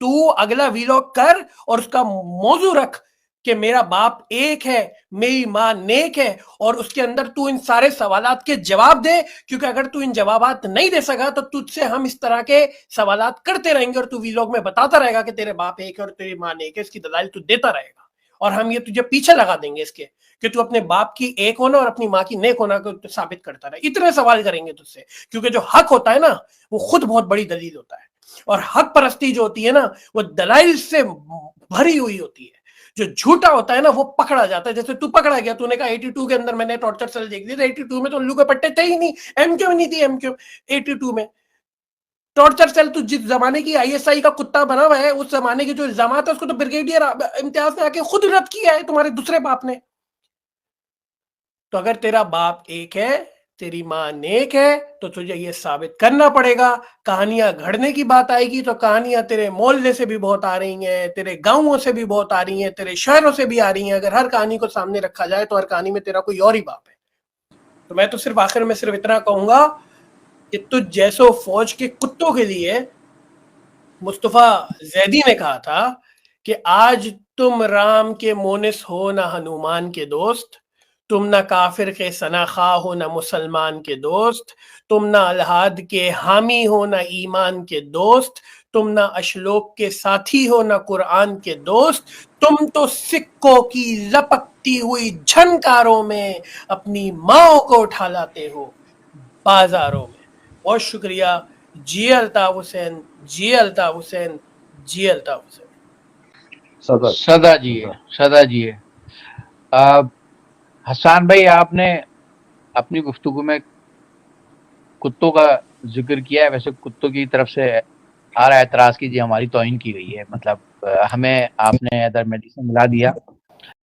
تو اگلا ویلاگ کر اور اس کا موضوع رکھ کہ میرا باپ ایک ہے، میری ماں نیک ہے، اور اس کے اندر تو ان سارے سوالات کے جواب دے، کیونکہ اگر تو ان جوابات نہیں دے سکا تو تجھ سے ہم اس طرح کے سوالات کرتے رہیں گے اور تو ویلاگ میں بتاتا رہے گا کہ تیرے باپ ایک ہے اور تیری ماں نیک ہے، اس کی دلائل تو دیتا رہے گا، اور ہم یہ تجھے پیچھے لگا دیں گے اس کے کہ تو اپنے باپ کی ایک ہونا اور اپنی ماں کی نیک ہونا کو ثابت کرتا رہے. اتنے سوال کریں گے تجھ سے، کیونکہ جو حق ہوتا ہے نا وہ خود بہت بڑی دلیل ہوتا ہے، اور حق پرستی جو ہوتی ہے نا وہ دلائل سے بھری ہوئی ہوتی ہے. جو جھوٹا ہوتا ہے نا وہ پکڑا جاتا ہے. جیسے تو پکڑا گیا، تو نے کہا 82 کے اندر میں نے ٹارچر سیل دیکھ دی، 82 میں تو الو کے پٹے تھے ہی نہیں، ایم کیو نہیں تھی، ایم کیو 82 میں ٹارچر سیل تو جس زمانے کی آئی ایس آئی کا کتا بنا ہوا ہے، اس زمانے کے جو الزامات ہے اس کو تو بریگیڈیئر امتیاز نے آ کے خود رد کیا ہے تمہارے دوسرے باپ نے. تو اگر تیرا باپ ایک ہے، تیری ماں نیک ہے، تو تجھے یہ ثابت کرنا پڑے گا. کہانیاں گھڑنے کی بات آئے گی تو کہانیاں تیرے محلے سے بھی بہت آ رہی ہیں، تیرے گاؤں سے بھی بہت آ رہی ہیں، تیرے شہروں سے بھی آ رہی ہیں. اگر ہر کہانی کو سامنے رکھا جائے تو ہر کہانی میں تیرا کوئی اور ہی باپ ہے. تو میں تو صرف آخر میں صرف اتنا کہوں گا کہ تجھ جیسو فوج کے کتوں کے لیے مصطفیٰ زیدی نے کہا تھا کہ آج تم رام کے مونس ہو نہ ہنومان کے دوست، تم نہ کافر کے ثنا خواہ ہو نہ مسلمان کے دوست، تم نہ الحاد کے حامی ہو نہ ایمان کے دوست، تم نہ اشلوک کے ساتھی ہو نہ قرآن کے دوست، تم تو سکوں کی لپکتی ہوئی جھنکاروں میں اپنی ماں کو اٹھا لاتے ہو بازاروں میں. بہت شکریہ. جی الطاف حسین، جی الطاف حسین، جی الطاف حسین. سدا جی ہے، سدا جی ہے. حسان بھائی، آپ نے اپنی گفتگو میں کتوں کا ذکر کیا ہے. ویسے کتوں کی طرف سے آ رہا اعتراض کی جی ہماری توہین کی گئی ہے، مطلب ہمیں آپ نے ادر میڈیسن ملا دیا.